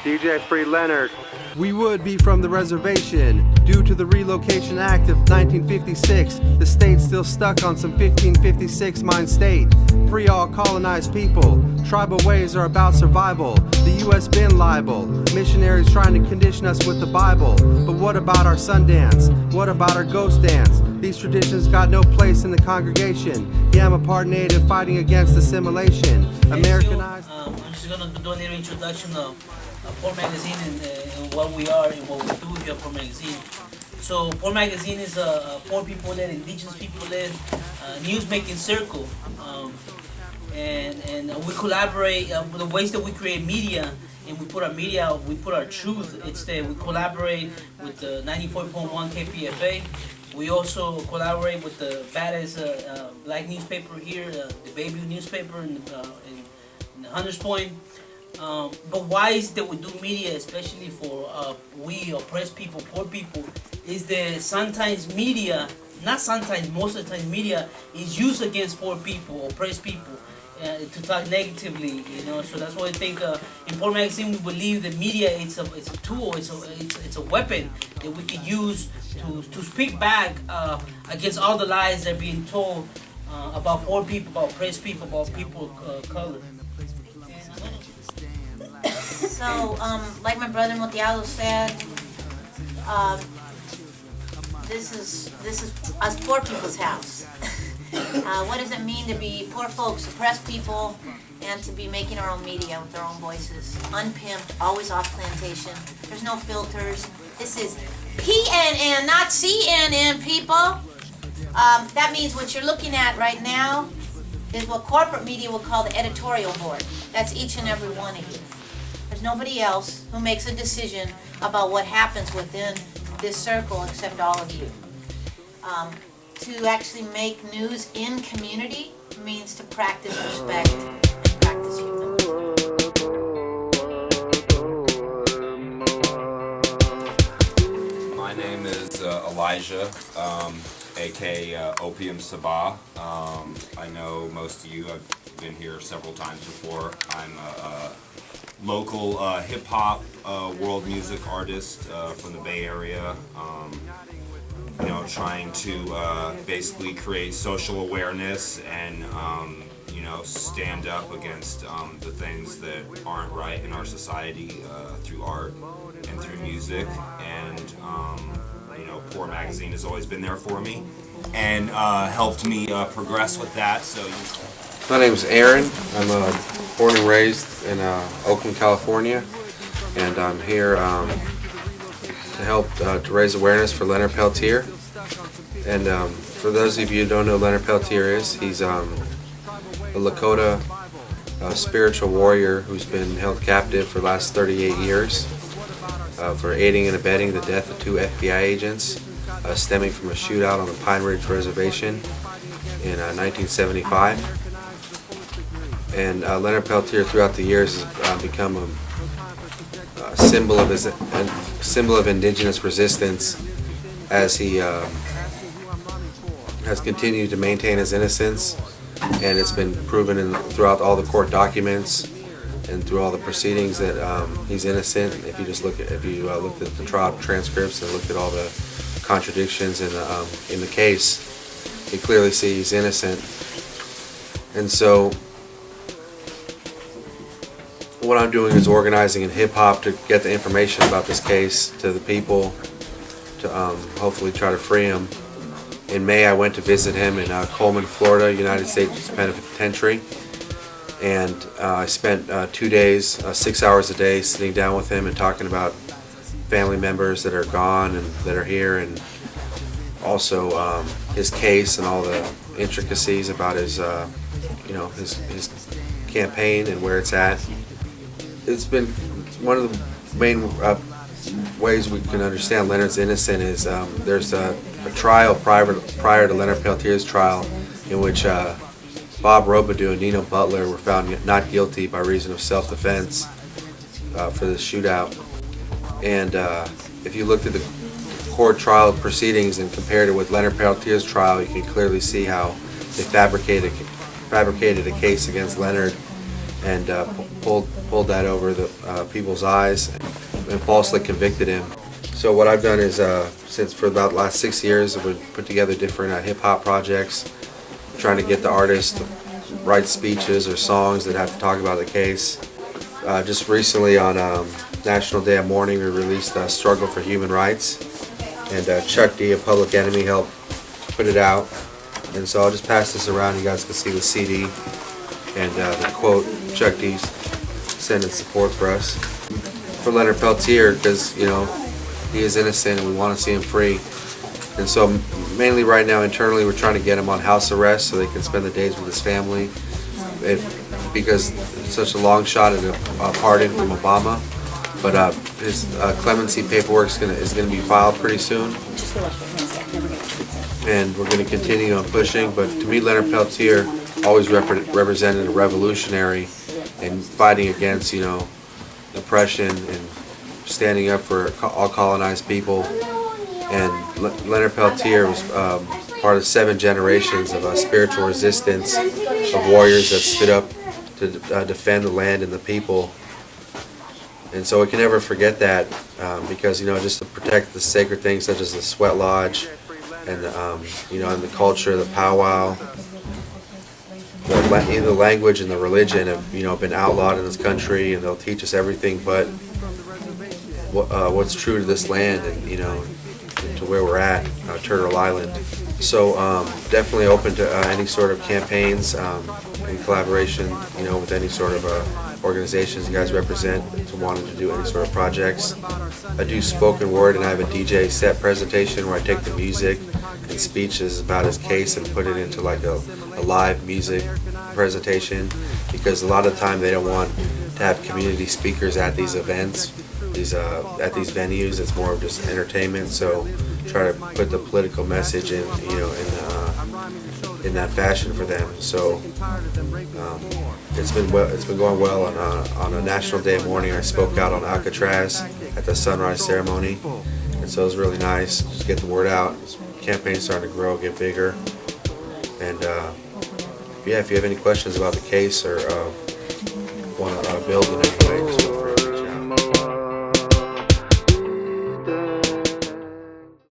DJ Free Leonard. We would be from the reservation. Due to the Relocation Act of 1956, the state's still stuck on some 1556 mind state. Free all colonized people. Tribal ways are about survival. The U.S. been liable. Missionaries trying to condition us with the Bible. But what about our Sundance? What about our ghost dance? These traditions got no place in the congregation. Yeah, I'm a part native fighting against assimilation. Americanized. I'm just gonna do a little introduction of Port Magazine and what we are and what we do here at Port Magazine. So Port Magazine is a poor people-led, indigenous people-led news-making circle, and we collaborate. The ways that we create media and we put our media out, we put our truth. It's that we collaborate with the 94.1 KPFA. We also collaborate with the baddest black newspaper here, the Baby newspaper in Hunters Point. But why is that we do media, especially for we oppressed people, poor people, is that sometimes media, not sometimes, most of the time media is used against poor people, oppressed people, to talk negatively, you know. So that's why I think in Port Magazine we believe that media it's a tool, it's a weapon that we can use to speak back against all the lies that are being told about poor people, about oppressed people, about people of color. So, like my brother Motiado said, this is us poor people's house. What does it mean to be poor folks, oppressed people, and to be making our own media with our own voices? Unpimped, always off plantation. There's no filters. This is PNN, not CNN, people. That means what you're looking at right now is what corporate media will call the editorial board. That's each and every one of you. There's nobody else who makes a decision about what happens within this circle except all of you. To actually make news in community means to practice respect and practice humility. My name is Elijah, aka Opium Sabah. I know most of you. I've been here several times before. I'm a local hip-hop world music artist from the Bay Area, you know, trying to basically create social awareness and you know, stand up against the things that aren't right in our society through art and through music. And you know, Poor Magazine has always been there for me and helped me progress with that. So. My name is Aaron. I'm born and raised in Oakland, California, and I'm here to help to raise awareness for Leonard Peltier. And for those of you who don't know who Leonard Peltier is, he's a Lakota spiritual warrior who's been held captive for the last 38 years for aiding and abetting the death of 2 FBI agents stemming from a shootout on the Pine Ridge Reservation in 1975. And Leonard Peltier, throughout the years, has become a symbol of indigenous resistance, as he has continued to maintain his innocence, and it's been proven throughout all the court documents and through all the proceedings that he's innocent. If you just looked at the trial transcripts and looked at all the contradictions in the case, you clearly see he's innocent. And so what I'm doing is organizing in hip-hop to get the information about this case to the people, to hopefully try to free him. In May, I went to visit him in Coleman, Florida, United States Penitentiary, and I spent 2 days, 6 hours a day, sitting down with him and talking about family members that are gone and that are here, and also his case and all the intricacies about his, you know, his campaign and where it's at. It's been one of the main ways we can understand Leonard's innocent is there's a trial prior to Leonard Peltier's trial in which Bob Robidoux and Nino Butler were found not guilty by reason of self-defense for the shootout. And if you looked at the court trial proceedings and compared it with Leonard Peltier's trial, you can clearly see how they fabricated a case against Leonard and pulled that over the people's eyes and falsely convicted him. So what I've done is, since for about the last 6 years, we've put together different hip-hop projects, trying to get the artists to write speeches or songs that have to talk about the case. Just recently on National Day of Mourning, we released Struggle for Human Rights, and Chuck D, a Public Enemy, helped put it out. And so I'll just pass this around. You guys can see the CD and the quote Chuck D sent in support for us. For Leonard Peltier, because, you know, he is innocent and we want to see him free. And so mainly right now internally we're trying to get him on house arrest so they can spend the days with his family. Because it's such a long shot at a pardon from Obama. But his clemency paperwork is going to be filed pretty soon. And we're going to continue on pushing. But to me, Leonard Peltier always represented a revolutionary and fighting against, you know, oppression and standing up for all colonized people. And Leonard Peltier was part of 7 generations of spiritual resistance, of warriors that stood up to defend the land and the people. And so we can never forget that, because, you know, just to protect the sacred things such as the sweat lodge and you know, and the culture, the powwow, the language and the religion have, you know, been outlawed in this country, and they'll teach us everything but what's true to this land and, you know, to where we're at, Turtle Island. So definitely open to any sort of campaigns in collaboration, you know, with any sort of organizations you guys represent, to wanting to do any sort of projects. I do spoken word, and I have a DJ set presentation where I take the music and speeches about his case and put it into like a live music presentation, because a lot of the time they don't want to have community speakers at these events, at these venues. It's more of just entertainment. So try to put the political message in, you know, in that fashion for them. So it's been going well. On a National Day of Mourning, I spoke out on Alcatraz at the sunrise ceremony, and so it was really nice to get the word out. The campaign's starting to grow, get bigger, and yeah, if you have any questions about the case or want to build in any way, just